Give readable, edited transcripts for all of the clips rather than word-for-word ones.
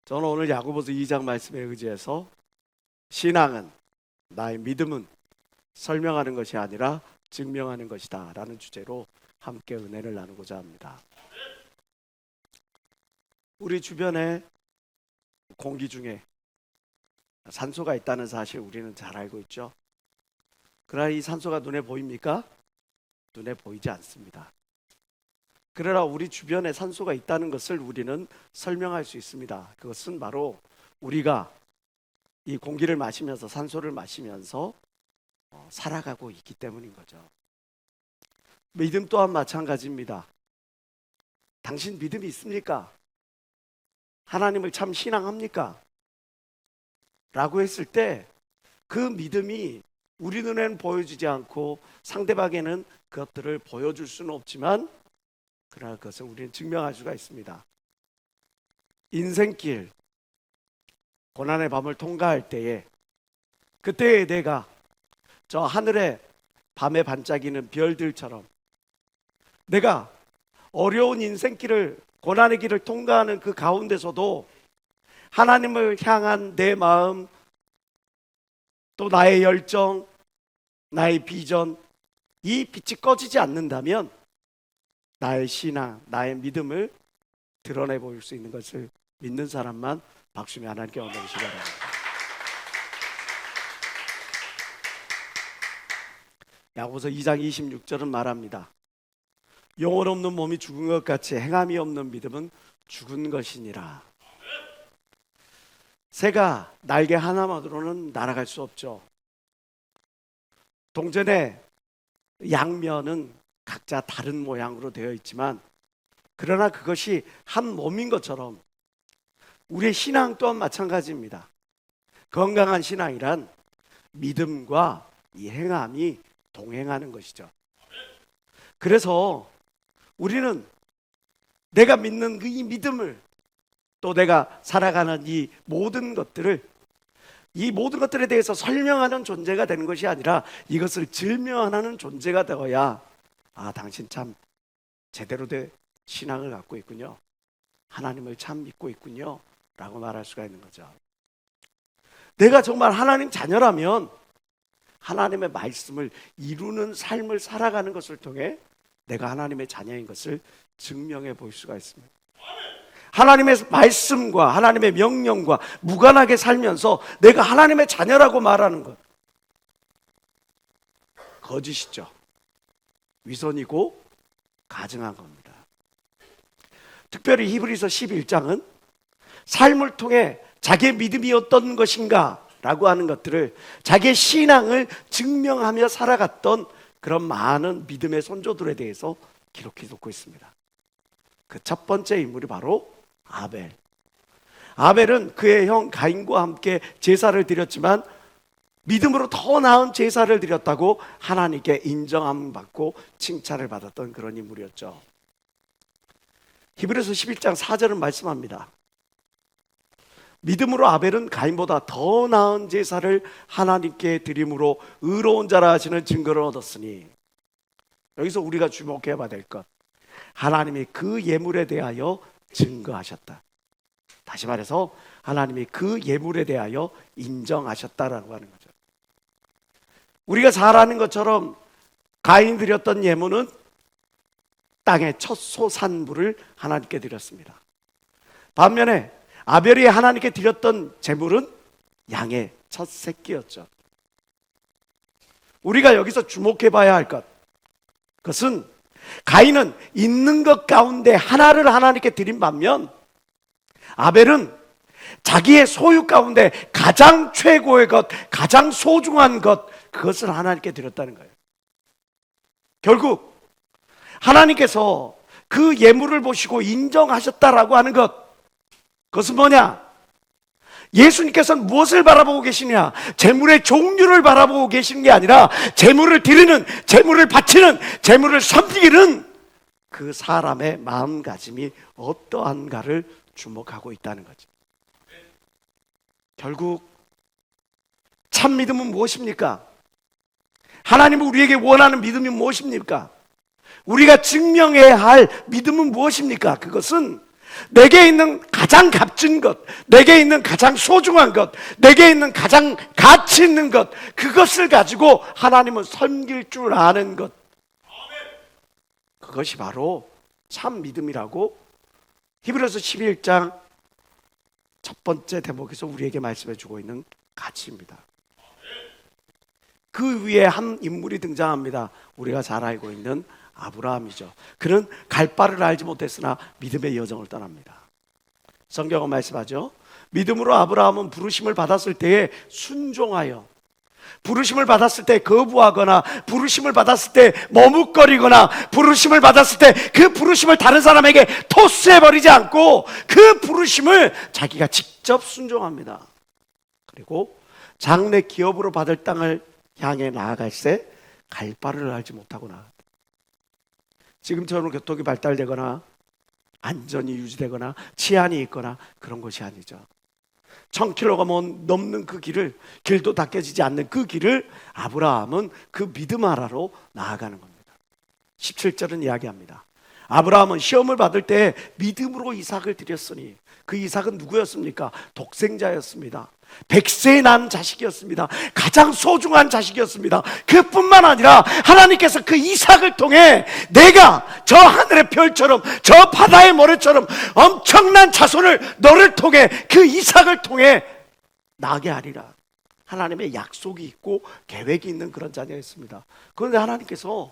저는 오늘 야고보서 2장 말씀에 의지해서 신앙은, 나의 믿음은 설명하는 것이 아니라 증명하는 것이다 라는 주제로 함께 은혜를 나누고자 합니다. 우리 주변에 공기 중에 산소가 있다는 사실 우리는 잘 알고 있죠. 그러나 이 산소가 눈에 보입니까? 눈에 보이지 않습니다. 그러나 우리 주변에 산소가 있다는 것을 우리는 설명할 수 있습니다. 그것은 바로 우리가 이 공기를 마시면서, 산소를 마시면서 살아가고 있기 때문인 거죠. 믿음 또한 마찬가지입니다. 당신 믿음이 있습니까? 하나님을 참 신앙합니까? 라고 했을 때 그 믿음이 우리 눈에는 보여지지 않고 상대방에는 그것들을 보여줄 수는 없지만, 그러나 그것을 우리는 증명할 수가 있습니다. 인생길, 고난의 밤을 통과할 때에, 그때에 내가 저 하늘에 밤에 반짝이는 별들처럼 내가 어려운 인생길을, 고난의 길을 통과하는 그 가운데서도 하나님을 향한 내 마음, 또 나의 열정, 나의 비전, 이 빛이 꺼지지 않는다면 나의 신앙, 나의 믿음을 드러내 보일 수 있는 것을 믿는 사람만 박수며 하나님께 얹어주시기 바랍니다. 야고보서 2장 26절은 말합니다. 영혼 없는 몸이 죽은 것 같이 행함이 없는 믿음은 죽은 것이니라. 새가 날개 하나만으로는 날아갈 수 없죠. 동전의 양면은 각자 다른 모양으로 되어 있지만, 그러나 그것이 한 몸인 것처럼 우리의 신앙 또한 마찬가지입니다. 건강한 신앙이란 믿음과 이 행함이 동행하는 것이죠. 그래서 우리는 내가 믿는 이 믿음을, 또 내가 살아가는 이 모든 것들에 대해서 설명하는 존재가 되는 것이 아니라 이것을 증명하는 존재가 되어야, 아, 당신 참 제대로 된 신앙을 갖고 있군요, 하나님을 참 믿고 있군요 라고 말할 수가 있는 거죠. 내가 정말 하나님 자녀라면 하나님의 말씀을 이루는 삶을 살아가는 것을 통해 내가 하나님의 자녀인 것을 증명해 볼 수가 있습니다. 하나님의 말씀과 하나님의 명령과 무관하게 살면서 내가 하나님의 자녀라고 말하는 것, 거짓이죠. 위선이고 가증한 겁니다. 특별히 히브리서 11장은 삶을 통해 자기의 믿음이 어떤 것인가 라고 하는 것들을, 자기의 신앙을 증명하며 살아갔던 그런 많은 믿음의 선조들에 대해서 기록해 놓고 있습니다. 그 첫 번째 인물이 바로 아벨. 아벨은 그의 형 가인과 함께 제사를 드렸지만 믿음으로 더 나은 제사를 드렸다고 하나님께 인정함 받고 칭찬을 받았던 그런 인물이었죠. 히브리서 11장 4절은 말씀합니다. 믿음으로 아벨은 가인보다 더 나은 제사를 하나님께 드림으로 의로운 자라 하시는 증거를 얻었으니, 여기서 우리가 주목해야 될 것, 하나님이 그 예물에 대하여 증거하셨다. 다시 말해서 하나님이 그 예물에 대하여 인정하셨다라고 하는 거죠. 우리가 잘 아는 것처럼 가인 드렸던 예물은 땅의 첫 소산물을 하나님께 드렸습니다. 반면에 아벨이 하나님께 드렸던 제물은 양의 첫 새끼였죠. 우리가 여기서 주목해 봐야 할 것, 그것은 가인은 있는 것 가운데 하나를 하나님께 드린 반면, 아벨은 자기의 소유 가운데 가장 최고의 것, 가장 소중한 것, 그것을 하나님께 드렸다는 거예요. 결국 하나님께서 그 예물을 보시고 인정하셨다라고 하는 것, 그것은 뭐냐? 예수님께서는 무엇을 바라보고 계시냐? 재물의 종류를 바라보고 계시는 게 아니라 재물을 드리는, 재물을 바치는, 재물을 섬기는 그 사람의 마음가짐이 어떠한가를 주목하고 있다는 거죠. 결국 참 믿음은 무엇입니까? 하나님은 우리에게 원하는 믿음이 무엇입니까? 우리가 증명해야 할 믿음은 무엇입니까? 그것은 내게 있는 가장 값진 것, 내게 있는 가장 소중한 것, 내게 있는 가장 가치 있는 것, 그것을 가지고 하나님을 섬길 줄 아는 것, 그것이 바로 참 믿음이라고 히브리서 11장 첫 번째 대목에서 우리에게 말씀해 주고 있는 가치입니다. 그 위에 한 인물이 등장합니다. 우리가 잘 알고 있는 아브라함이죠. 그는 갈 바를 알지 못했으나 믿음의 여정을 떠납니다. 성경은 말씀하죠. 믿음으로 아브라함은 부르심을 받았을 때에 순종하여, 부르심을 받았을 때 거부하거나, 부르심을 받았을 때 머뭇거리거나, 부르심을 받았을 때 그 부르심을 다른 사람에게 토스해버리지 않고 그 부르심을 자기가 직접 순종합니다. 그리고 장래 기업으로 받을 땅을 향해 나아갈 때 갈 바를 알지 못하고 나아갑니다. 지금처럼 교통이 발달되거나 안전이 유지되거나 치안이 있거나 그런 것이 아니죠. 1000km가 넘는 그 길을, 길도 닦여지지 않는 그 길을 아브라함은 그 믿음 하나로 나아가는 겁니다. 17절은 이야기합니다. 아브라함은 시험을 받을 때 믿음으로 이삭을 드렸으니, 그 이삭은 누구였습니까? 독생자였습니다. 100세에 난 자식이었습니다. 가장 소중한 자식이었습니다. 그뿐만 아니라 하나님께서 그 이삭을 통해 내가 저 하늘의 별처럼, 저 바다의 모래처럼 엄청난 자손을 너를 통해, 그 이삭을 통해 나게 하리라, 하나님의 약속이 있고 계획이 있는 그런 자녀였습니다. 그런데 하나님께서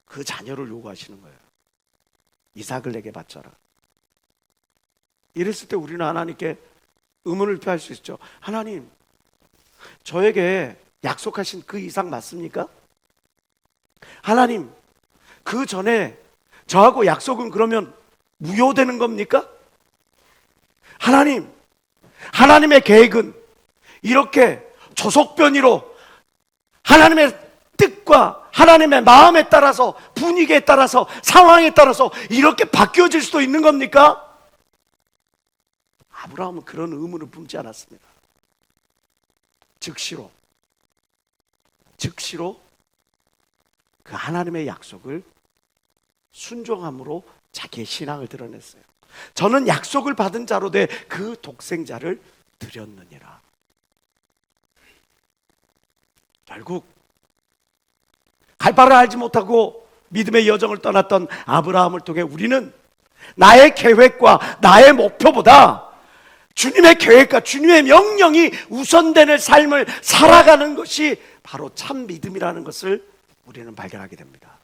그 자녀를 요구하시는 거예요. 이삭을 내게 바쳐라. 이랬을 때 우리는 하나님께 의문을 표할 수 있죠. 하나님, 저에게 약속하신 그 이삭 맞습니까? 하나님, 그 전에 저하고 약속은 그러면 무효되는 겁니까? 하나님, 하나님의 계획은 이렇게 조속변이로 하나님의 뜻과 하나님의 마음에 따라서, 분위기에 따라서, 상황에 따라서 이렇게 바뀌어질 수도 있는 겁니까? 아브라함은 그런 의문을 품지 않았습니다. 즉시로 그 하나님의 약속을 순종함으로 자기의 신앙을 드러냈어요. 저는 약속을 받은 자로 돼 그 독생자를 드렸느니라. 결국 갈 바를 알지 못하고 믿음의 여정을 떠났던 아브라함을 통해 우리는 나의 계획과 나의 목표보다 주님의 계획과 주님의 명령이 우선되는 삶을 살아가는 것이 바로 참 믿음이라는 것을 우리는 발견하게 됩니다.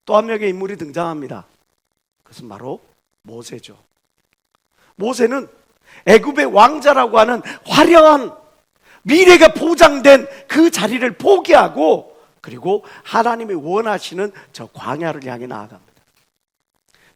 또 한 명의 인물이 등장합니다. 그것은 바로 모세죠. 모세는 애굽의 왕자라고 하는 화려한 미래가 보장된 그 자리를 포기하고, 그리고 하나님이 원하시는 저 광야를 향해 나아갑니다.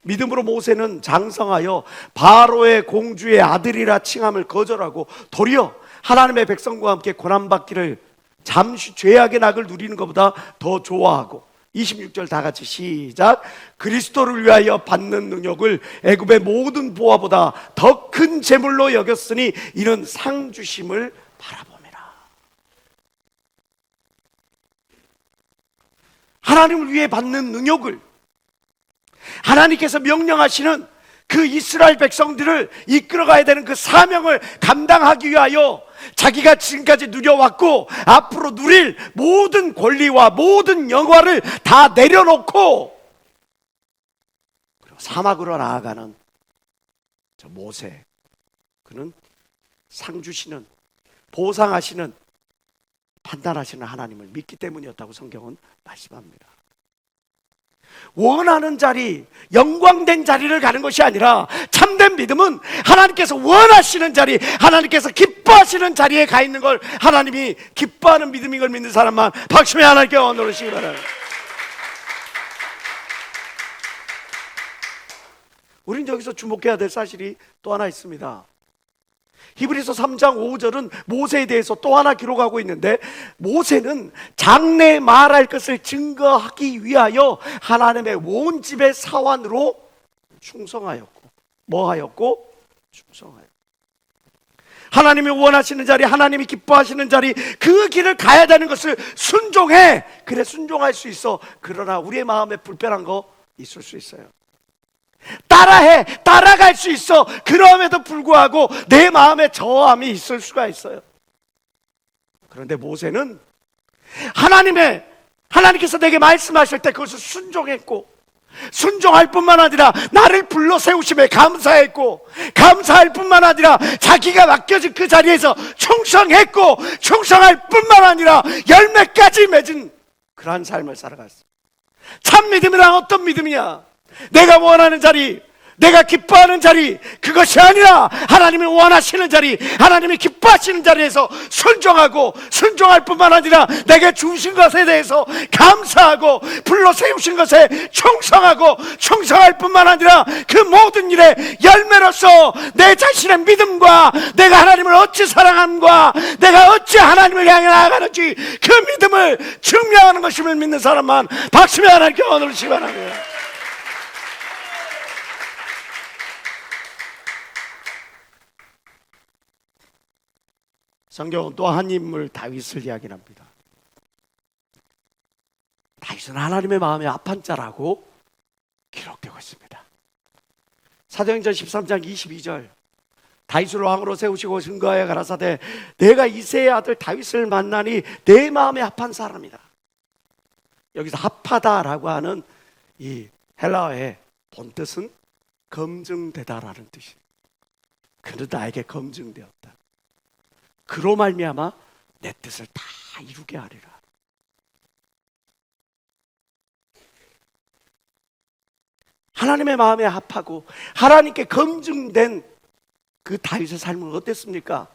믿음으로 모세는 장성하여 바로의 공주의 아들이라 칭함을 거절하고 도리어 하나님의 백성과 함께 고난받기를, 잠시 죄악의 낙을 누리는 것보다 더 좋아하고, 26절 다 같이 시작. 그리스도를 위하여 받는 능력을 애굽의 모든 보화보다 더 큰 재물로 여겼으니 이는 상 주심을 바라봄이라. 하나님을 위해 받는 능력을, 하나님께서 명령하시는 그 이스라엘 백성들을 이끌어가야 되는 그 사명을 감당하기 위하여 자기가 지금까지 누려왔고 앞으로 누릴 모든 권리와 모든 영화를 다 내려놓고, 그리고 사막으로 나아가는 저 모세, 그는 상 주시는, 보상하시는, 판단하시는 하나님을 믿기 때문이었다고 성경은 말씀합니다. 원하는 자리, 영광된 자리를 가는 것이 아니라 참된 믿음은 하나님께서 원하시는 자리, 하나님께서 기뻐하시는 자리에 가 있는 걸 하나님이 기뻐하는 믿음인 걸 믿는 사람만 박수며 하나님께 원하시기 바랍니다. 우린 여기서 주목해야 될 사실이 또 하나 있습니다. 히브리서 3장 5절은 모세에 대해서 또 하나 기록하고 있는데, 모세는 장래에 말할 것을 증거하기 위하여 하나님의 온 집의 사환으로 충성하였고, 뭐하였고? 충성하였고, 하나님이 원하시는 자리, 하나님이 기뻐하시는 자리, 그 길을 가야 되는 것을 순종해. 그래, 순종할 수 있어. 그러나 우리의 마음에 불편한 거 있을 수 있어요. 따라해, 따라갈 수 있어. 그럼에도 불구하고 내 마음에 저함이 있을 수가 있어요. 그런데 모세는 하나님께서 내게 말씀하실 때 그것을 순종했고, 순종할 뿐만 아니라 나를 불러 세우심에 감사했고, 감사할 뿐만 아니라 자기가 맡겨진 그 자리에서 충성했고, 충성할 뿐만 아니라 열매까지 맺은 그러한 삶을 살아갔어. 참 믿음이란 어떤 믿음이냐? 내가 원하는 자리, 내가 기뻐하는 자리, 그것이 아니라 하나님이 원하시는 자리, 하나님이 기뻐하시는 자리에서 순종하고, 순종할 뿐만 아니라 내게 주신 것에 대해서 감사하고, 불러 세우신 것에 충성하고, 충성할 뿐만 아니라 그 모든 일에 열매로서 내 자신의 믿음과 내가 하나님을 어찌 사랑함과 내가 어찌 하나님을 향해 나아가는지 그 믿음을 증명하는 것임을 믿는 사람만 박수며 하나님께 오늘 시간합니다. 성경은 또 한 인물 다윗을 이야기합니다. 다윗은 하나님의 마음에 합한 자라고 기록되고 있습니다. 사도행전 13장 22절, 다윗을 왕으로 세우시고 증거하여 가라사대 내가 이새의 아들 다윗을 만나니 내 마음에 합한 사람이다. 여기서 합하다라고 하는 이 헬라어의 본뜻은 검증되다라는 뜻이에요. 그는 나에게 검증되었다. 그로 말미암아 내 뜻을 다 이루게 하리라. 하나님의 마음에 합하고 하나님께 검증된 그 다윗의 삶은 어땠습니까?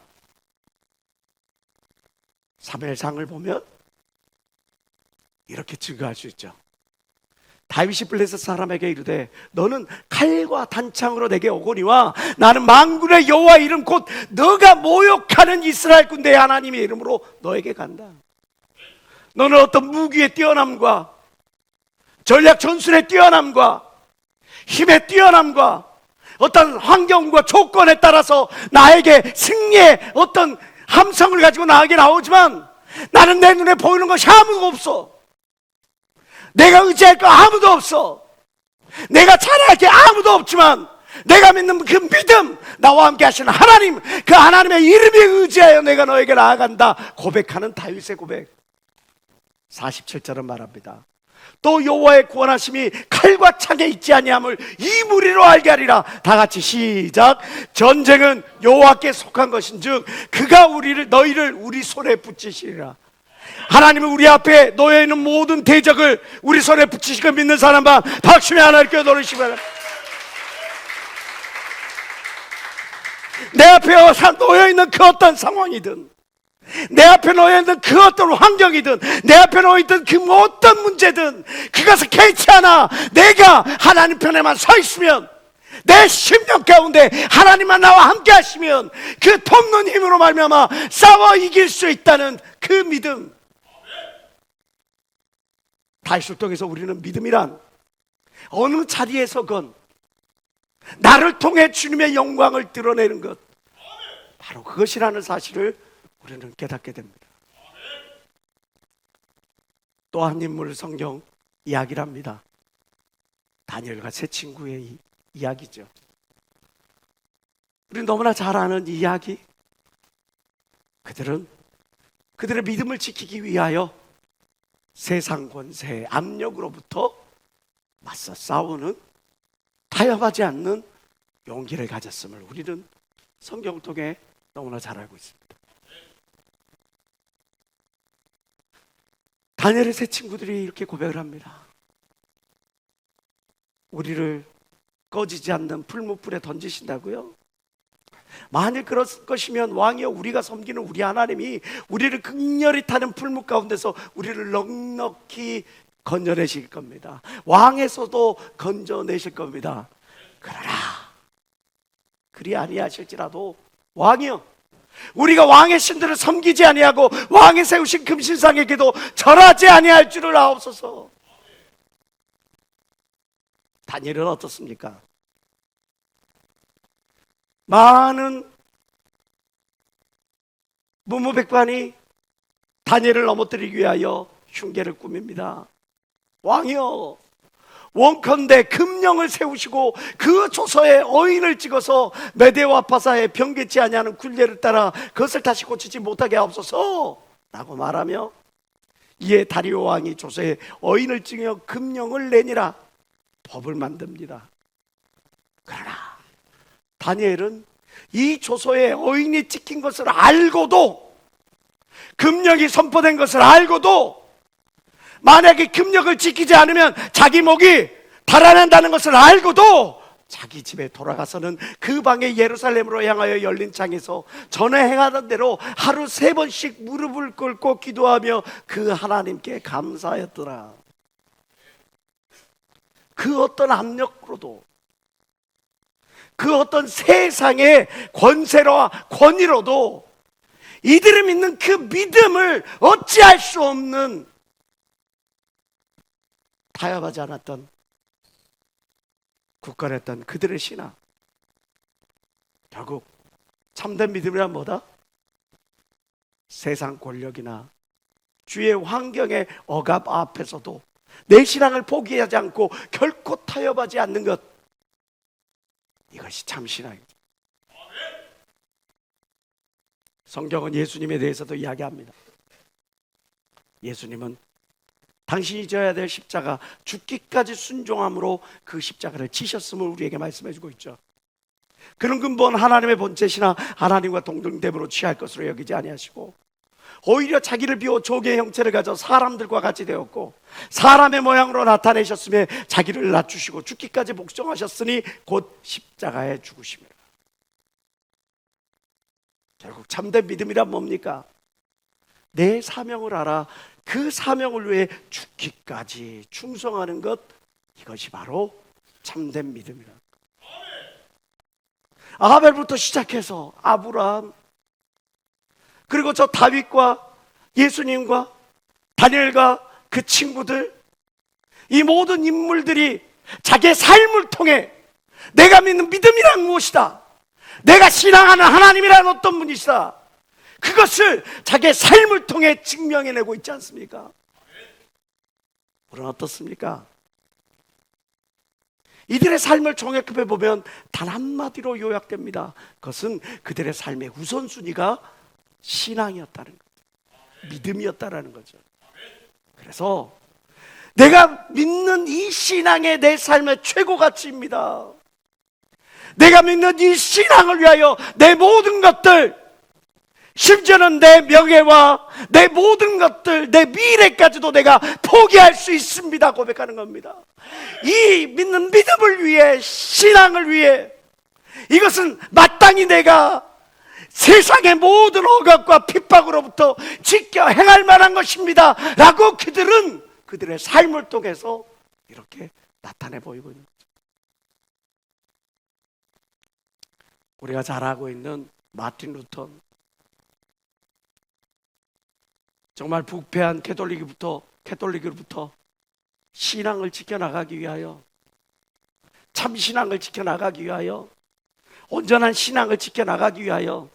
사무엘상을 보면 이렇게 증거할 수 있죠. 다윗이 블레셋 사람에게 이르되 너는 칼과 단창으로 내게 오거니와 나는 만군의 여호와 이름 곧 너가 모욕하는 이스라엘 군대의 하나님의 이름으로 너에게 간다. 너는 어떤 무기의 뛰어남과 전략 전술의 뛰어남과 힘의 뛰어남과 어떤 환경과 조건에 따라서 나에게 승리의 어떤 함성을 가지고 나에게 나오지만 나는 내 눈에 보이는 것이 아무도 없어. 내가 의지할 거 아무도 없어. 내가 잘할 게 아무도 없지만 내가 믿는 그 믿음, 나와 함께 하시는 하나님, 그 하나님의 이름에 의지하여 내가 너에게 나아간다 고백하는 다윗의 고백. 47절은 말합니다. 또 여호와의 구원하심이 칼과 창에 있지 아니함을 이 무리로 알게 하리라. 다 같이 시작. 전쟁은 여호와께 속한 것인즉 그가 너희를 우리 손에 붙이시리라. 하나님은 우리 앞에 놓여 있는 모든 대적을 우리 손에 붙이시고 믿는 사람만 박수며 하나님께 노래시기 바랍니다. 내 앞에 놓여 있는 그 어떤 상황이든, 내 앞에 놓여 있는 그 어떤 환경이든, 내 앞에 놓여 있던 그 어떤 문제든 그것을 개의치 않아 내가 하나님 편에만 서 있으면, 내 심령 가운데 하나님만 나와 함께 하시면 그 돕는 힘으로 말미암아 싸워 이길 수 있다는 그 믿음. 다윗을 통해서 우리는 믿음이란 어느 자리에서건 나를 통해 주님의 영광을 드러내는 것, 바로 그것이라는 사실을 우리는 깨닫게 됩니다. 또 한 인물 성경 이야기를 합니다. 다니엘과 세 친구의 이야기죠. 우리는 너무나 잘 아는 이야기. 그들은 그들의 믿음을 지키기 위하여 세상 권세의 압력으로부터 맞서 싸우는, 타협하지 않는 용기를 가졌음을 우리는 성경을 통해 너무나 잘 알고 있습니다. 다니엘의 세 친구들이 이렇게 고백을 합니다. 우리를 꺼지지 않는 풀무불에 던지신다고요? 만일 그럴 것이면 왕이여, 우리가 섬기는 우리 하나님이 우리를 극렬히 타는 풀무 가운데서 우리를 넉넉히 건져내실 겁니다. 왕에서도 건져내실 겁니다. 그러나 그리 아니하실지라도 왕이여, 우리가 왕의 신들을 섬기지 아니하고 왕이 세우신 금신상에게도 절하지 아니할 줄을 아옵소서. 다니엘은 어떻습니까? 많은 문무백관이 다니엘을 넘어뜨리기 위하여 흉계를 꾸밉니다. 왕이여, 원컨대 금령을 세우시고 그 조서에 어인을 찍어서 메대와 파사에 변개치 아니하는 굴례를 따라 그것을 다시 고치지 못하게 하옵소서 라고 말하며, 이에 다리오 왕이 조서에 어인을 찍어 금령을 내니라 법을 만듭니다. 그러나 다니엘은 이 조서에 어인이 찍힌 것을 알고도, 금령이 선포된 것을 알고도, 만약에 금령을 지키지 않으면 자기 목이 달아난다는 것을 알고도 자기 집에 돌아가서는 그 방에 예루살렘으로 향하여 열린 창에서 전에 행하던 대로 하루 3번씩 무릎을 꿇고 기도하며 그 하나님께 감사하였더라. 그 어떤 압력으로도, 그 어떤 세상의 권세와 권위로도 이들이 믿는 그 믿음을 어찌할 수 없는, 타협하지 않았던, 굳건했던 그들의 신앙, 결국 참된 믿음이란 뭐다? 세상 권력이나 주의 환경의 억압 앞에서도 내 신앙을 포기하지 않고 결코 타협하지 않는 것, 이것이 참 신앙이죠. 성경은 예수님에 대해서도 이야기합니다. 예수님은 당신이 져야 될 십자가, 죽기까지 순종함으로 그 십자가를 지셨음을 우리에게 말씀해 주고 있죠. 그런 근본 하나님의 본체시나 하나님과 동등됨으로 취할 것으로 여기지 아니하시고 오히려 자기를 비워 조개의 형체를 가져 사람들과 같이 되었고 사람의 모양으로 나타내셨으며 자기를 낮추시고 죽기까지 복종하셨으니 곧 십자가에 죽으심이라. 결국 참된 믿음이란 뭡니까? 내 사명을 알아 그 사명을 위해 죽기까지 충성하는 것, 이것이 바로 참된 믿음이라. 아벨부터 시작해서 아브라함, 그리고 저 다윗과 예수님과 다니엘과 그 친구들, 이 모든 인물들이 자기의 삶을 통해 내가 믿는 믿음이란 무엇이다, 내가 신앙하는 하나님이란 어떤 분이시다, 그것을 자기의 삶을 통해 증명해내고 있지 않습니까? 우리는 어떻습니까? 이들의 삶을 종합해 보면 단 한마디로 요약됩니다. 그것은 그들의 삶의 우선순위가 신앙이었다는 거죠. 믿음이었다는 거죠. 그래서 내가 믿는 이 신앙이 내 삶의 최고 가치입니다. 내가 믿는 이 신앙을 위하여 내 모든 것들, 심지어는 내 명예와 내 모든 것들, 내 미래까지도 내가 포기할 수 있습니다 고백하는 겁니다. 이 믿는 믿음을 위해, 신앙을 위해, 이것은 마땅히 내가 세상의 모든 억압과 핍박으로부터 지켜 행할 만한 것입니다 라고 그들은 그들의 삶을 통해서 이렇게 나타내 보이고 있는 거죠. 우리가 잘 알고 있는 마틴 루터, 정말 부패한 캐톨릭으로부터 신앙을 지켜나가기 위하여, 참 신앙을 지켜나가기 위하여, 온전한 신앙을 지켜나가기 위하여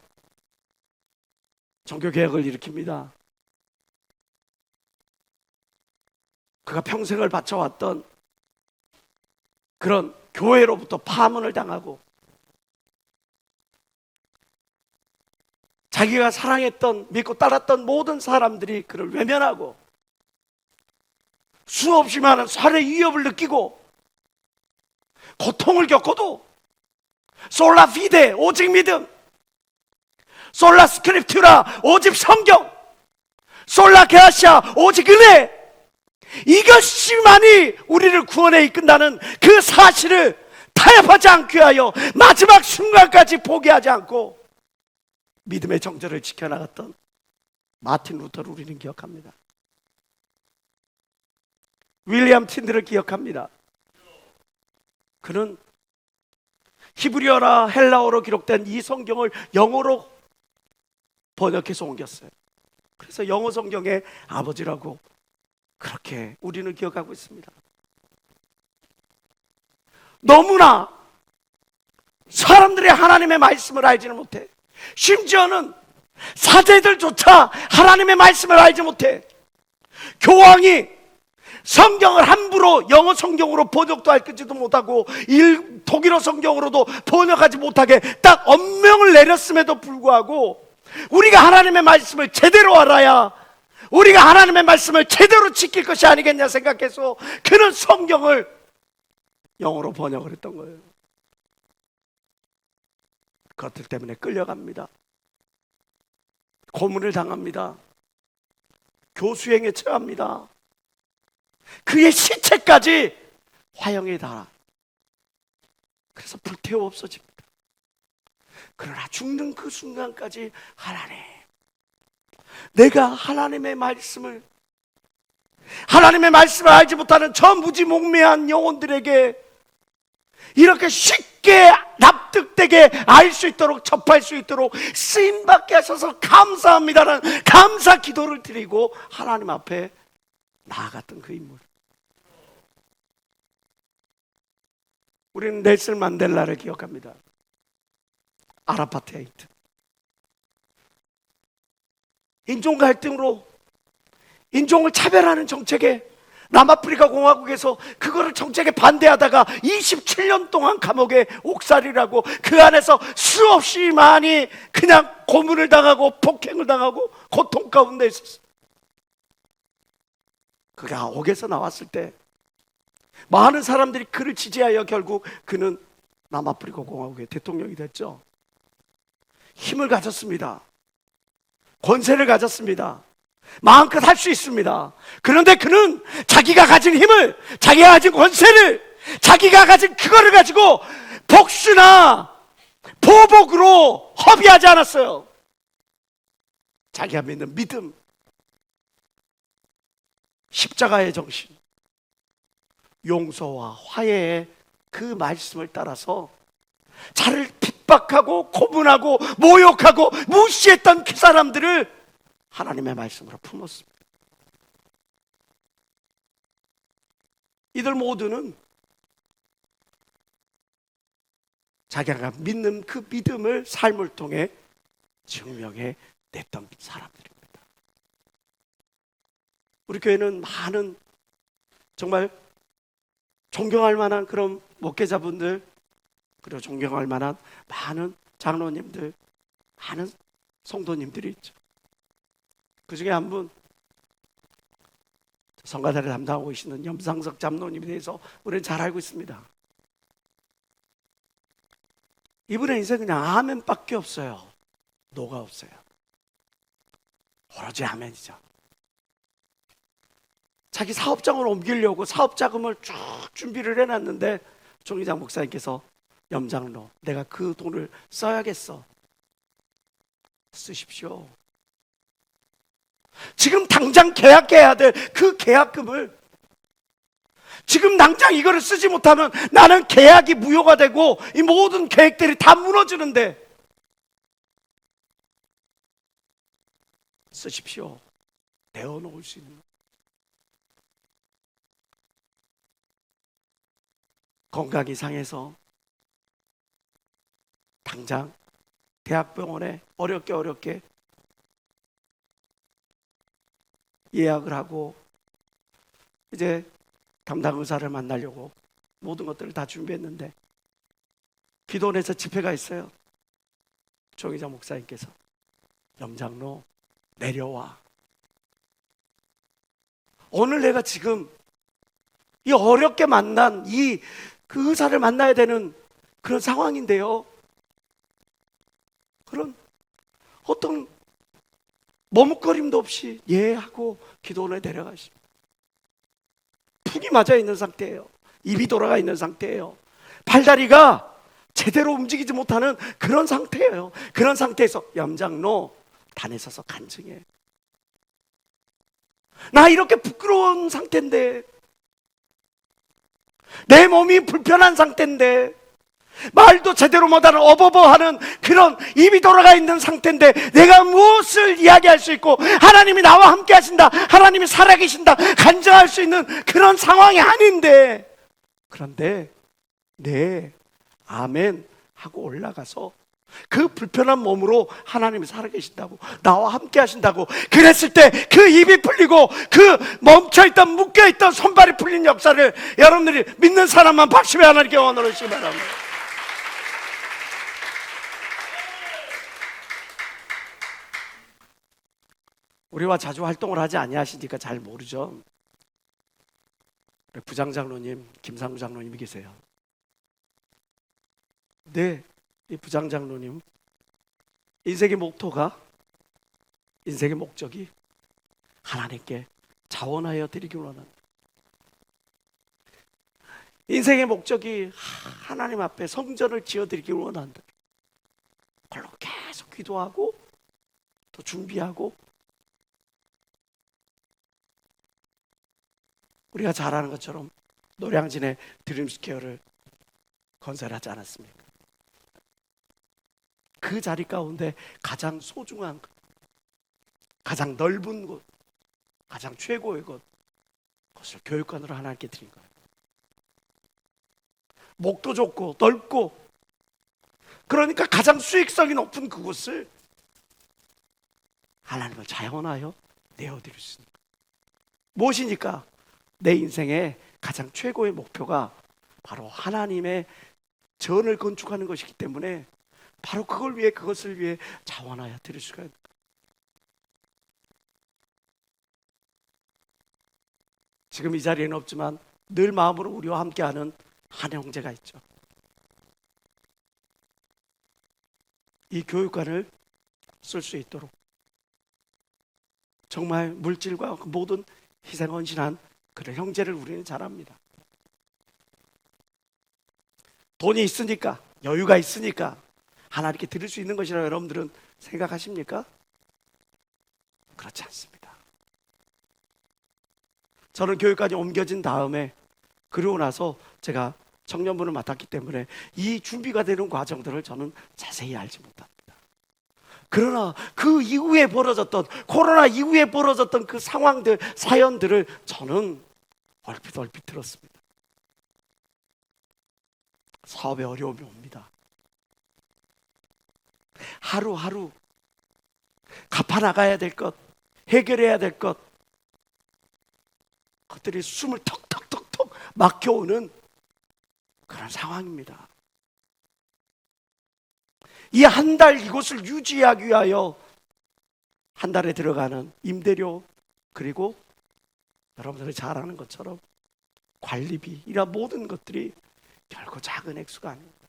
종교개혁을 일으킵니다. 그가 평생을 바쳐왔던 그런 교회로부터 파문을 당하고 자기가 사랑했던, 믿고 따랐던 모든 사람들이 그를 외면하고 수없이 많은 살해 위협을 느끼고 고통을 겪어도 솔라 피데, 오직 믿음, 솔라 스크립투라, 오직 성경, 솔라 게아샤, 오직 은혜, 이것이만이 우리를 구원에 이끈다는 그 사실을 타협하지 않기 위하여 마지막 순간까지 포기하지 않고 믿음의 정절을 지켜나갔던 마틴 루터를 우리는 기억합니다. 윌리엄 틴들을 기억합니다. 그는 히브리어나 헬라어로 기록된 이 성경을 영어로 번역해서 옮겼어요. 그래서 영어 성경의 아버지라고 그렇게 우리는 기억하고 있습니다. 너무나 사람들이 하나님의 말씀을 알지는 못해, 심지어는 사제들조차 하나님의 말씀을 알지 못해 교황이 성경을 함부로 영어 성경으로 번역도 할지도 못하고 독일어 성경으로도 번역하지 못하게 딱 엄명을 내렸음에도 불구하고 우리가 하나님의 말씀을 제대로 알아야 우리가 하나님의 말씀을 제대로 지킬 것이 아니겠냐 생각해서 그는 성경을 영어로 번역을 했던 거예요. 그것들 때문에 끌려갑니다. 고문을 당합니다. 교수행에 처합니다. 그의 시체까지 화형에 달아. 그래서 불태워 없어집니다. 그러나 죽는 그 순간까지 하나님, 내가 하나님의 말씀을 알지 못하는 저 무지몽매한 영혼들에게 이렇게 쉽게 납득되게 알 수 있도록, 접할 수 있도록 쓰임받게 하셔서 감사합니다라는 감사 기도를 드리고 하나님 앞에 나아갔던 그 인물. 우리는 넬슨 만델라를 기억합니다. 아라파트헤이트. 인종 갈등으로 인종을 차별하는 정책에 남아프리카 공화국에서 그거를 정책에 반대하다가 27년 동안 감옥에 옥살이라고 그 안에서 수없이 많이 그냥 고문을 당하고 폭행을 당하고 고통 가운데 있었어요. 그가 옥에서 나왔을 때 많은 사람들이 그를 지지하여 결국 그는 남아프리카 공화국의 대통령이 됐죠. 힘을 가졌습니다. 권세를 가졌습니다. 마음껏 할 수 있습니다. 그런데 그는 자기가 가진 힘을, 자기가 가진 권세를, 자기가 가진 그거를 가지고 복수나 보복으로 허비하지 않았어요. 자기가 믿는 믿음, 십자가의 정신, 용서와 화해의 그 말씀을 따라서 자를 핍박하고 고문하고 모욕하고 무시했던 그 사람들을 하나님의 말씀으로 품었습니다. 이들 모두는 자기가 믿는 그 믿음을 삶을 통해 증명해 냈던 사람들입니다. 우리 교회는 많은 정말 존경할 만한 그런 목회자분들, 그리고 존경할 만한 많은 장로님들, 많은 성도님들이 있죠. 그 중에 한 분, 성가대를 담당하고 계시는 염상석 장로님에 대해서 우리는 잘 알고 있습니다. 이분의 인생 그냥 아멘밖에 없어요. 노가 없어요. 오로지 아멘이죠. 자기 사업장을 옮기려고 사업 자금을 쭉 준비를 해놨는데 총회장 목사님께서 염장로, 내가 그 돈을 써야겠어. 쓰십시오. 지금 당장 계약해야 될 그 계약금을 지금 당장 이거를 쓰지 못하면 나는 계약이 무효가 되고 이 모든 계획들이 다 무너지는데 쓰십시오. 내어놓을 수 있는. 건강이 상해서 당장 대학병원에 어렵게 예약을 하고 이제 담당 의사를 만나려고 모든 것들을 다 준비했는데 기도원에서 집회가 있어요. 조기자 목사님께서 염장로 내려와. 오늘 내가 지금 이 어렵게 만난 그 의사를 만나야 되는 그런 상황인데요. 그런 어떤 머뭇거림도 없이 하고 기도원에 데려가십니다. 푹이 맞아 있는 상태예요. 입이 돌아가 있는 상태예요. 팔다리가 제대로 움직이지 못하는 그런 상태예요. 그런 상태에서 염장로 단에 서서 간증해. 나 이렇게 부끄러운 상태인데, 내 몸이 불편한 상태인데, 말도 제대로 못하는 어버버하는 그런 입이 돌아가 있는 상태인데 내가 무엇을 이야기할 수 있고 하나님이 나와 함께 하신다, 하나님이 살아계신다 간증할 수 있는 그런 상황이 아닌데, 그런데 네 아멘 하고 올라가서 그 불편한 몸으로 하나님이 살아계신다고, 나와 함께 하신다고. 그랬을 때 그 입이 풀리고 그 멈춰있던 묶여있던 손발이 풀린 역사를 여러분들이 믿는 사람만 박수며 하나님께 원하시기 바랍니다. 우리와 자주 활동을 하지 아니하시니까 잘 모르죠. 부장장로님, 김상우 장로님이 계세요. 네, 이 부장장로님 인생의 목표가, 인생의 목적이 하나님께 자원하여 드리기 원하는, 인생의 목적이 하나님 앞에 성전을 지어드리기 원한다. 그걸로 계속 기도하고 또 준비하고, 우리가 잘 아는 것처럼 노량진의 드림스퀘어를 건설하지 않았습니까? 그 자리 가운데 가장 소중한 것, 가장 넓은 곳, 가장 최고의 곳, 그것을 교육관으로 하나님께 드린 거예요. 목도 좁고 넓고, 그러니까 가장 수익성이 높은 그곳을 하나님을 자원하여 내어드릴 수 있는 거예요. 무엇이니까? 내 인생의 가장 최고의 목표가 바로 하나님의 전을 건축하는 것이기 때문에 바로 그걸 위해, 그것을 위해 자원하여 드릴 수가 있는 거예요. 지금 이 자리에는 없지만 늘 마음으로 우리와 함께하는 한 형제가 있죠. 이 교육관을 쓸 수 있도록 정말 물질과 모든 희생헌신한 그런 형제를 우리는 잘 압니다. 돈이 있으니까, 여유가 있으니까 하나님께 드릴 수 있는 것이라고 여러분들은 생각하십니까? 그렇지 않습니다. 저는 교육까지 옮겨진 다음에, 그러고 나서 제가 청년부를 맡았기 때문에 이 준비가 되는 과정들을 저는 자세히 알지 못합니다. 그러나 그 이후에 벌어졌던, 코로나 이후에 벌어졌던 그 상황들, 사연들을 저는 얼핏 들었습니다. 사업에 어려움이 옵니다. 하루하루 갚아나가야 될 것, 해결해야 될 것, 그것들이 숨을 턱턱턱턱 막혀오는 그런 상황입니다. 이 한 달 이곳을 유지하기 위하여 한 달에 들어가는 임대료, 그리고 여러분들이 잘 아는 것처럼 관리비, 이런 모든 것들이 결코 작은 액수가 아닙니다.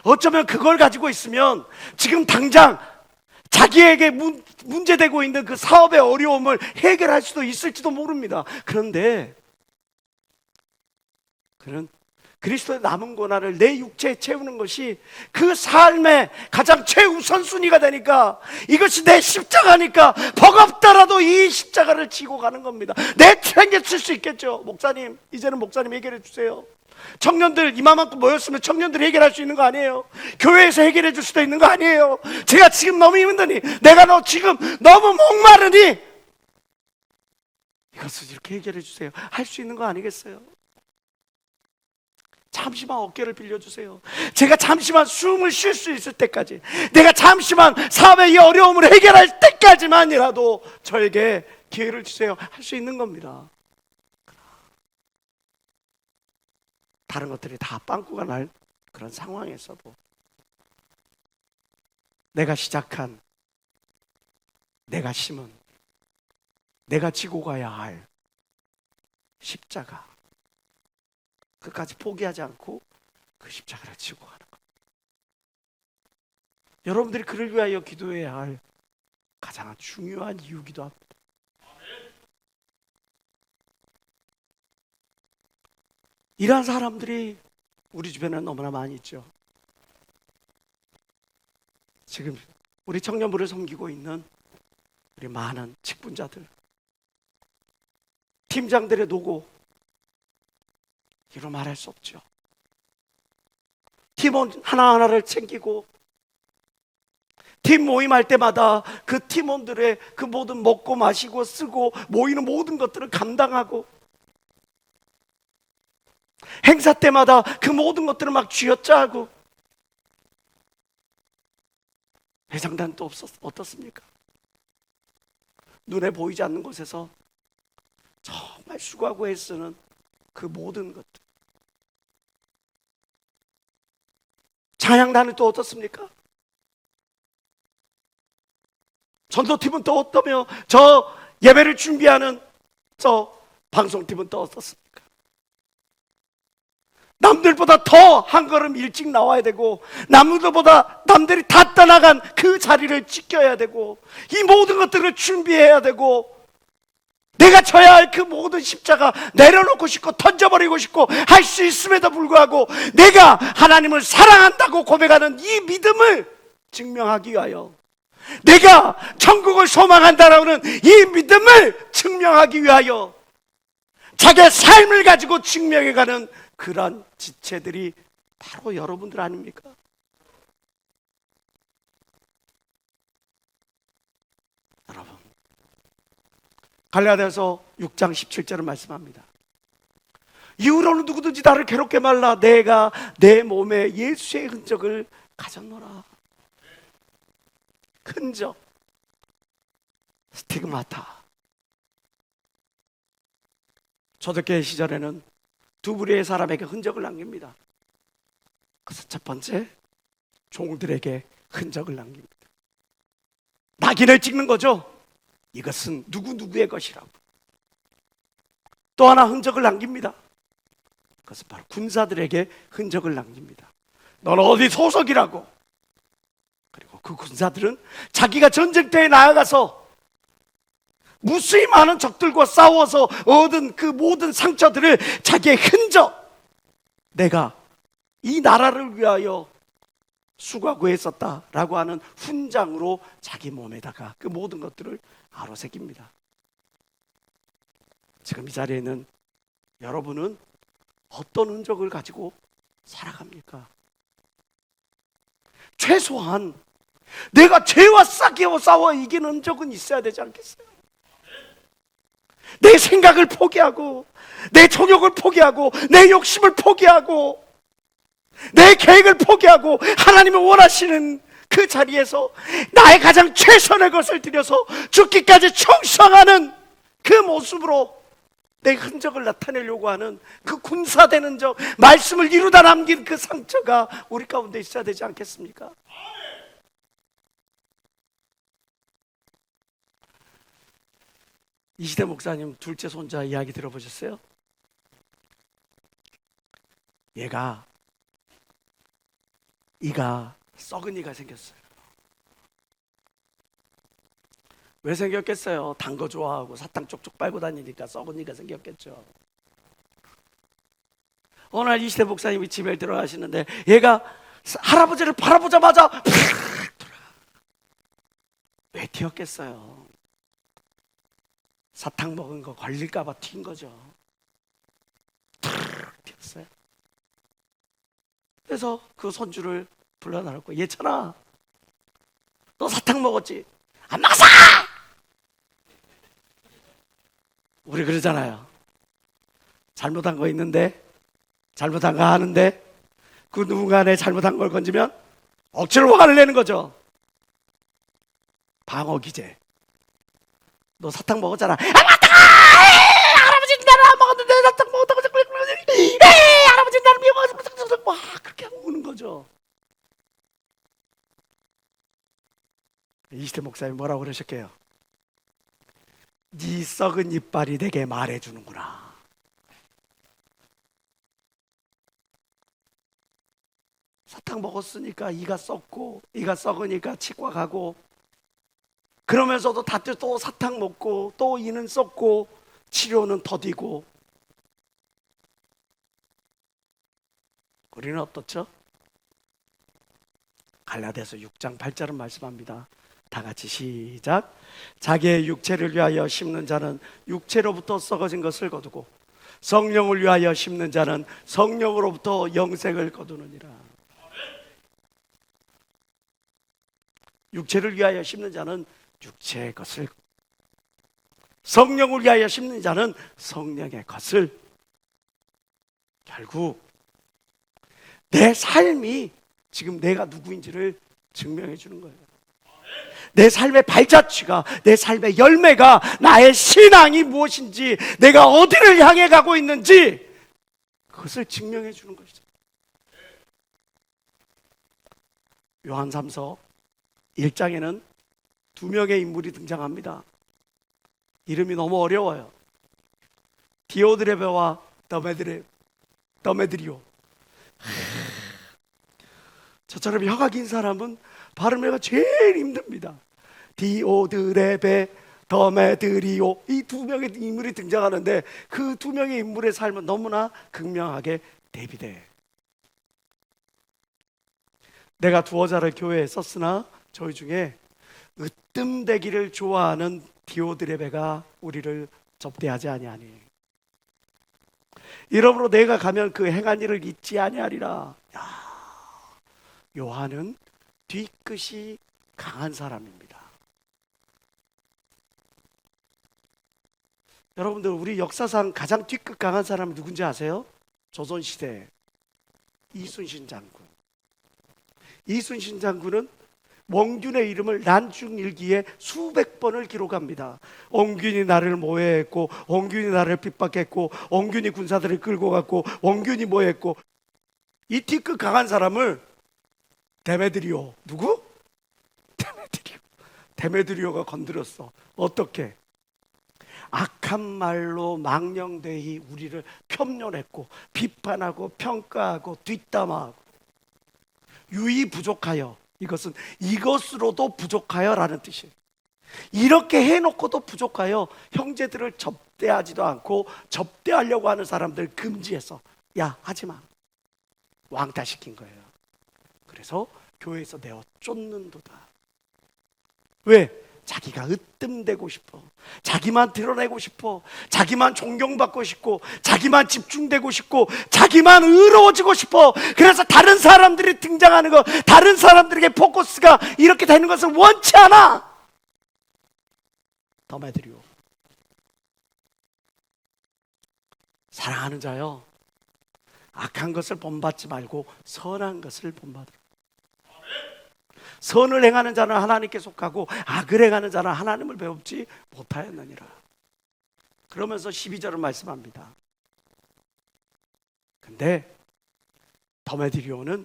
어쩌면 그걸 가지고 있으면 지금 당장 자기에게 문제되고 있는 그 사업의 어려움을 해결할 수도 있을지도 모릅니다. 그런데 그는 그리스도의 남은 고난을 내 육체에 채우는 것이 그 삶의 가장 최우선순위가 되니까, 이것이 내 십자가니까 버겁더라도 이 십자가를 지고 가는 겁니다. 내팽개칠 수 있겠죠. 목사님, 이제는 목사님 해결해 주세요. 청년들 이만큼 모였으면 청년들이 해결할 수 있는 거 아니에요? 교회에서 해결해 줄 수도 있는 거 아니에요? 제가 지금 너무 힘드니, 내가 너 지금 너무 목마르니 이것을 이렇게 해결해 주세요. 할 수 있는 거 아니겠어요? 잠시만 어깨를 빌려주세요. 제가 잠시만 숨을 쉴 수 있을 때까지, 내가 잠시만 사업의 이 어려움을 해결할 때까지만이라도 저에게 기회를 주세요. 할 수 있는 겁니다. 다른 것들이 다 빵꾸가 날 그런 상황에서도 내가 시작한, 내가 심은, 내가 지고 가야 할 십자가, 끝까지 포기하지 않고 그 십자가를 지고 가는 것. 여러분들이 그를 위하여 기도해야 할 가장 중요한 이유기도 합니다. 이러한 사람들이 우리 주변에 너무나 많이 있죠. 지금 우리 청년부를 섬기고 있는 우리 많은 직분자들, 팀장들의 노고, 이로 말할 수 없죠. 팀원 하나하나를 챙기고, 팀 모임할 때마다 그 팀원들의 그 모든 먹고 마시고 쓰고 모이는 모든 것들을 감당하고, 행사 때마다 그 모든 것들을 막 쥐어짜고, 회장단 또 어떻습니까? 눈에 보이지 않는 곳에서 정말 수고하고 애쓰는 그 모든 것들. 찬양단은 또 어떻습니까? 전도팀은 또 어떠며, 저 예배를 준비하는 저 방송팀은 또 어떻습니까? 남들보다 더 한 걸음 일찍 나와야 되고, 남들이 다 떠나간 그 자리를 지켜야 되고, 이 모든 것들을 준비해야 되고, 내가 져야 할 그 모든 십자가 내려놓고 싶고 던져버리고 싶고 할 수 있음에도 불구하고 내가 하나님을 사랑한다고 고백하는 이 믿음을 증명하기 위하여, 내가 천국을 소망한다라는 이 믿음을 증명하기 위하여 자기의 삶을 가지고 증명해가는 그런 지체들이 바로 여러분들 아닙니까? 여러분, 갈라디아서 6장 17절은 말씀합니다. 이후로는 누구든지 나를 괴롭게 말라. 내가 내 몸에 예수의 흔적을 가졌노라. 흔적, 스티그마타. 초대교회 시절에는 두 부류의 사람에게 흔적을 남깁니다. 그래서 첫 번째, 종들에게 흔적을 남깁니다. 낙인을 찍는 거죠. 이것은 누구누구의 것이라고. 또 하나 흔적을 남깁니다. 그것은 바로 군사들에게 흔적을 남깁니다. 너는 어디 소속이라고. 그리고 그 군사들은 자기가 전쟁터에 나아가서 무수히 많은 적들과 싸워서 얻은 그 모든 상처들을 자기의 흔적, 내가 이 나라를 위하여 수고하고 했었다라고 하는 훈장으로 자기 몸에다가 그 모든 것들을 아로새깁니다. 지금 이 자리에 있는 여러분은 어떤 흔적을 가지고 살아갑니까? 최소한 내가 죄와 싸워 이기는 흔적은 있어야 되지 않겠어요? 내 생각을 포기하고, 내 정욕을 포기하고, 내 욕심을 포기하고, 내 계획을 포기하고 하나님을 원하시는 그 자리에서 나의 가장 최선의 것을 들여서 죽기까지 충성하는 그 모습으로 내 흔적을 나타내려고 하는 그 군사된 흔적, 말씀을 이루다 남긴 그 상처가 우리 가운데 있어야 되지 않겠습니까? 이시대 목사님 둘째 손자 이야기 들어보셨어요? 이가 썩은 이가 생겼어요. 왜 생겼겠어요? 단 거 좋아하고 사탕 쪽쪽 빨고 다니니까 썩은 이가 생겼겠죠. 어느 날 이시대 목사님이 집에 들어가시는데 얘가 할아버지를 바라보자마자 팍 돌아가. 왜 튀었겠어요? 사탕 먹은 거 걸릴까봐 튄 거죠. 튀었어요. 그래서 그 손주를 불러달라고, 얘잖아, 너 사탕 먹었지? 안 먹었어! 우리 그러잖아요. 잘못한 거 있는데, 잘못한 거 하는데 그 누군가 내 잘못한 걸 건지면 억지로 화를 내는 거죠. 방어 기제. 너 사탕 먹었잖아. 아, 맞다! 할아버지 나는 안 먹었는데 사탕 먹었다고 자꾸 할아버지 나를 미워가지고 막 그렇게 하고 우는 거죠. 이시대 목사님 뭐라고 그러셨게요? 네 썩은 이빨이 내게 말해주는구나. 사탕 먹었으니까 이가 썩고, 이가 썩으니까 치과 가고, 그러면서도 다들 또 사탕 먹고, 또 이는 썩고, 치료는 더디고. 우리는 어떻죠? 갈라디아서 6장 8절은 말씀합니다. 다 같이 시작. 자기의 육체를 위하여 심는 자는 육체로부터 썩어진 것을 거두고 성령을 위하여 심는 자는 성령으로부터 영생을 거두느니라. 육체를 위하여 심는 자는 육체의 것을, 성령을 위하여 심는 자는 성령의 것을. 결국 내 삶이 지금 내가 누구인지를 증명해 주는 거예요. 내 삶의 발자취가, 내 삶의 열매가, 나의 신앙이 무엇인지, 내가 어디를 향해 가고 있는지 그것을 증명해 주는 것이죠. 요한 3서 1장에는 두 명의 인물이 등장합니다. 이름이 너무 어려워요. 디오드레베와 더메드리오. 저처럼 혀가 긴 사람은 발음하기가 제일 힘듭니다. 디오드레베, 더메드리오, 이 두 명의 인물이 등장하는데 그 두 명의 인물의 삶은 너무나 극명하게 대비돼. 내가 두어자를 교회에 썼으나 저희 중에 으뜸되기를 좋아하는 디오드레베가 우리를 접대하지 아니하니, 이러므로 내가 가면 그 행한 일을 잊지 아니하리라. 요한은 뒤끝이 강한 사람입니다. 여러분들, 우리 역사상 가장 뒤끝 강한 사람이 누군지 아세요? 조선시대 이순신 장군. 이순신 장군은 원균의 이름을 난중일기에 수백 번을 기록합니다. 원균이 나를 모해했고, 원균이 나를 핍박했고, 원균이 군사들을 끌고 갔고, 원균이 뭐했고. 이 뒤끝 강한 사람을 데메드리오, 누구? 데메드리오가 건드렸어. 어떻게? 악한 말로 망령되이 우리를 폄훼했고, 비판하고 평가하고 뒷담화하고, 유의부족하여, 이것은 이것으로도 부족하여 라는 뜻이에요. 이렇게 해놓고도 부족하여 형제들을 접대하지도 않고, 접대하려고 하는 사람들 금지해서 야, 하지마, 왕따시킨 거예요. 그래서 교회에서 내어 쫓는도다. 왜? 자기가 으뜸되고 싶어, 자기만 드러내고 싶어, 자기만 존경받고 싶고, 자기만 집중되고 싶고, 자기만 의로워지고 싶어. 그래서 다른 사람들이 등장하는 것, 다른 사람들에게 포커스가 이렇게 되는 것을 원치 않아. 더메드리오. 사랑하는 자여, 악한 것을 본받지 말고 선한 것을 본받으라. 선을 행하는 자는 하나님께 속하고 악을 행하는 자는 하나님을 배웁지 못하였느니라. 그러면서 12절을 말씀합니다. 근데 더메드리오는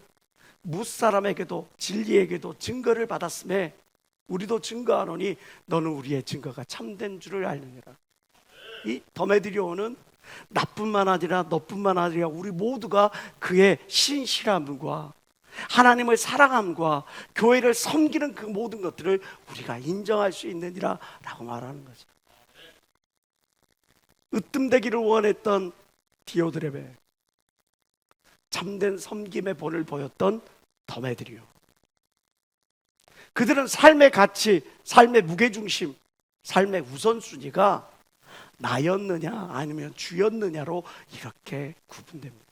무사람에게도 진리에게도 증거를 받았음에 우리도 증거하노니 너는 우리의 증거가 참된 줄을 알느니라. 이 더메드리오는 나뿐만 아니라 너뿐만 아니라 우리 모두가 그의 신실함과 하나님을 사랑함과 교회를 섬기는 그 모든 것들을 우리가 인정할 수 있느니라 라고 말하는 거죠. 으뜸되기를 원했던 디오드레베, 참된 섬김의 본을 보였던 더메드리오. 그들은 삶의 가치, 삶의 무게중심, 삶의 우선순위가 나였느냐 아니면 주였느냐로 이렇게 구분됩니다.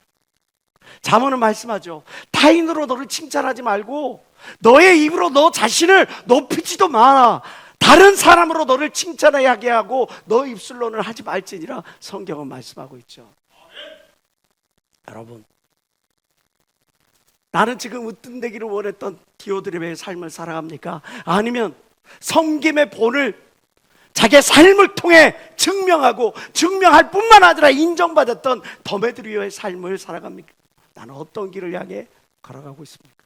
잠언은 말씀하죠. 타인으로 너를 칭찬하지 말고 너의 입으로 너 자신을 높이지도 마라. 다른 사람으로 너를 칭찬하게 하고 너 입술로는 하지 말지니라. 성경은 말씀하고 있죠. 여러분, 나는 지금 으뜸되기를 원했던 디오드레베의 삶을 살아갑니까? 아니면 섬김의 본을 자기의 삶을 통해 증명하고 증명할 뿐만 아니라 인정받았던 더메드리오의 삶을 살아갑니까? 나는 어떤 길을 향해 걸어가고 있습니까?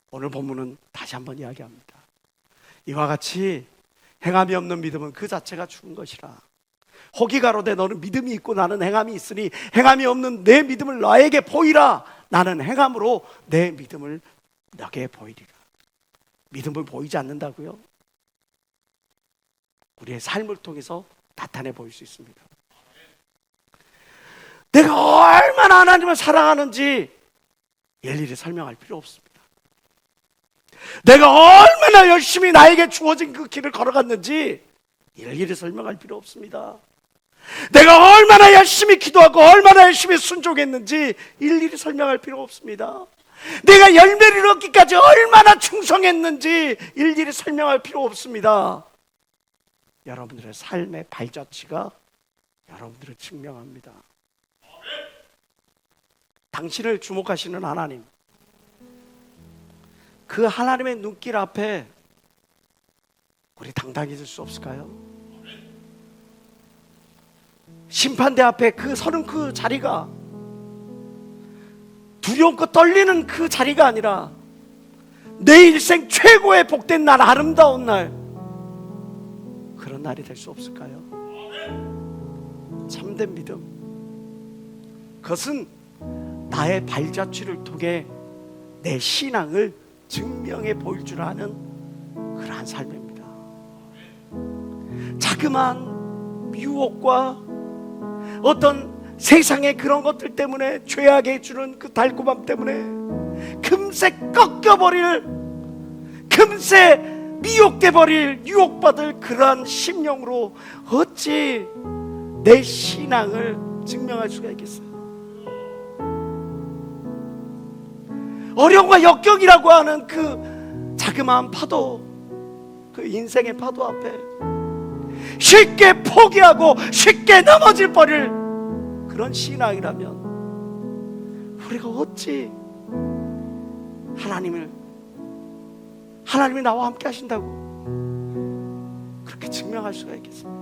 오늘 본문은 다시 한번 이야기합니다. 이와 같이 행함이 없는 믿음은 그 자체가 죽은 것이라. 혹이 가로되 너는 믿음이 있고 나는 행함이 있으니 행함이 없는 내 믿음을 나에게 보이라. 나는 행함으로 내 믿음을 너에게 보이리라. 믿음을 보이지 않는다고요? 우리의 삶을 통해서 나타내 보일 수 있습니다. 내가 얼마나 하나님을 사랑하는지 일일이 설명할 필요 없습니다. 내가 얼마나 열심히 나에게 주어진 그 길을 걸어갔는지 일일이 설명할 필요 없습니다. 내가 얼마나 열심히 기도하고 얼마나 열심히 순종했는지 일일이 설명할 필요 없습니다. 내가 열매를 얻기까지 얼마나 충성했는지 일일이 설명할 필요 없습니다. 여러분들의 삶의 발자취가 여러분들을 증명합니다. 당신을 주목하시는 하나님, 그 하나님의 눈길 앞에 우리 당당해질 수 없을까요? 심판대 앞에 서는 그 자리가 두렵고 떨리는 그 자리가 아니라 내 일생 최고의 복된 날, 아름다운 날, 그런 날이 될 수 없을까요? 참된 믿음, 그것은 나의 발자취를 통해 내 신앙을 증명해 보일 줄 아는 그러한 삶입니다. 자그마한 유혹과 어떤 세상의 그런 것들 때문에, 죄악에 주는 그 달콤함 때문에 금세 꺾여버릴, 금세 미혹돼버릴, 유혹받을 그러한 심령으로 어찌 내 신앙을 증명할 수가 있겠어요? 어려움과 역경이라고 하는 그 자그마한 파도, 그 인생의 파도 앞에 쉽게 포기하고 쉽게 넘어질 버릴 그런 신앙이라면 우리가 어찌 하나님이 나와 함께 하신다고 그렇게 증명할 수가 있겠습니까?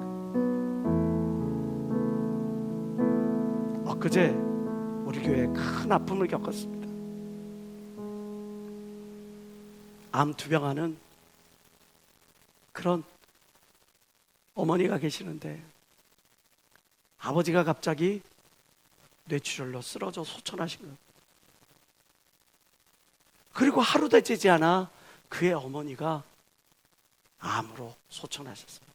엊그제 우리 교회에 큰 아픔을 겪었습니다. 암 투병하는 그런 어머니가 계시는데, 아버지가 갑자기 뇌출혈로 쓰러져 소천하신 거예요. 그리고 하루 되지 않아 그의 어머니가 암으로 소천하셨어요.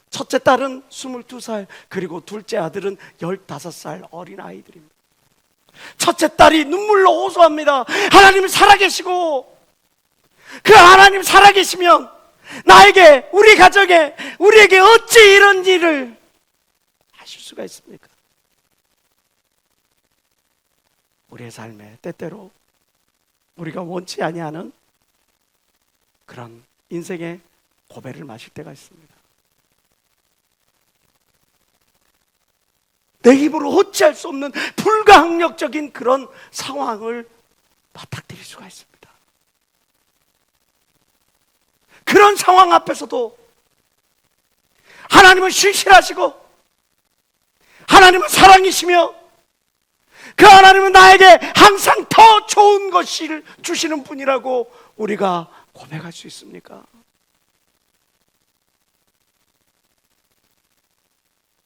첫째 딸은 22살, 그리고 둘째 아들은 15살 어린 아이들입니다. 첫째 딸이 눈물로 호소합니다. 하나님 살아계시고, 그 하나님 살아계시면 나에게, 우리 가정에, 우리에게 어찌 이런 일을 하실 수가 있습니까? 우리의 삶에 때때로 우리가 원치 아니하는 그런 인생의 고배를 마실 때가 있습니다. 내 힘으로 어찌할 수 없는 불가항력적인 그런 상황을 맞닥뜨릴 수가 있습니다. 그런 상황 앞에서도 하나님은 신실하시고, 하나님은 사랑이시며, 그 하나님은 나에게 항상 더 좋은 것을 주시는 분이라고 우리가 고백할 수 있습니까?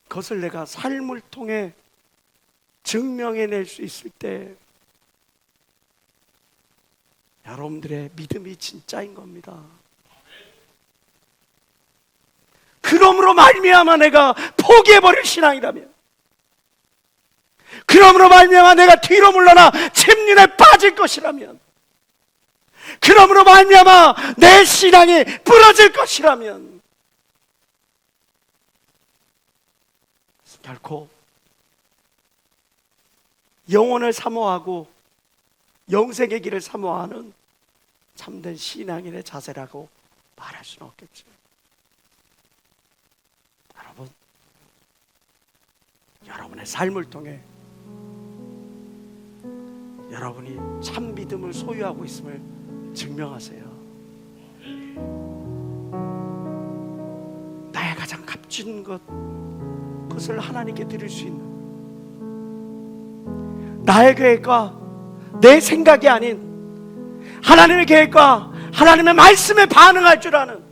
그것을 내가 삶을 통해 증명해낼 수 있을 때 여러분들의 믿음이 진짜인 겁니다. 그러므로 말미암아 내가 포기해버릴 신앙이라면, 그러므로 말미암아 내가 뒤로 물러나 침륜에 빠질 것이라면, 그러므로 말미암아 내 신앙이 부러질 것이라면 결코 영혼을 사모하고 영생의 길을 사모하는 참된 신앙인의 자세라고 말할 수는 없겠죠. 여러분, 여러분의 삶을 통해 여러분이 참 믿음을 소유하고 있음을 증명하세요. 나의 가장 값진 그것을 하나님께 드릴 수 있는, 나의 계획과 내 생각이 아닌 하나님의 계획과 하나님의 말씀에 반응할 줄 아는,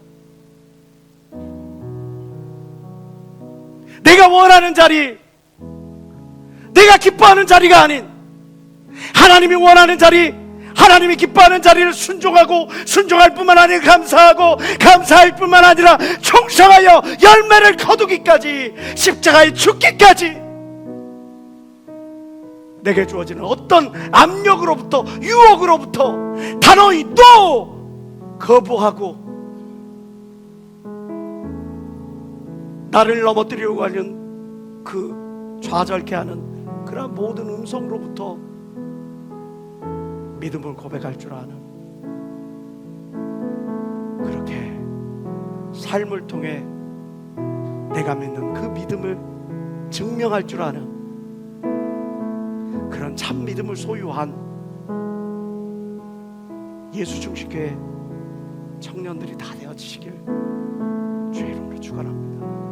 내가 원하는 자리, 내가 기뻐하는 자리가 아닌 하나님이 원하는 자리, 하나님이 기뻐하는 자리를 순종하고, 순종할 뿐만 아니라 감사하고, 감사할 뿐만 아니라 충성하여 열매를 거두기까지, 십자가에 죽기까지 내게 주어지는 어떤 압력으로부터, 유혹으로부터 단호히 또 거부하고 나를 넘어뜨리려고 하는 그 좌절케 하는 그런 모든 음성으로부터 믿음을 고백할 줄 아는, 그렇게 삶을 통해 내가 믿는 그 믿음을 증명할 줄 아는 그런 참 믿음을 소유한 예수 중심교회 청년들이 다 되어지시길 주의 이름으로 축원합니다.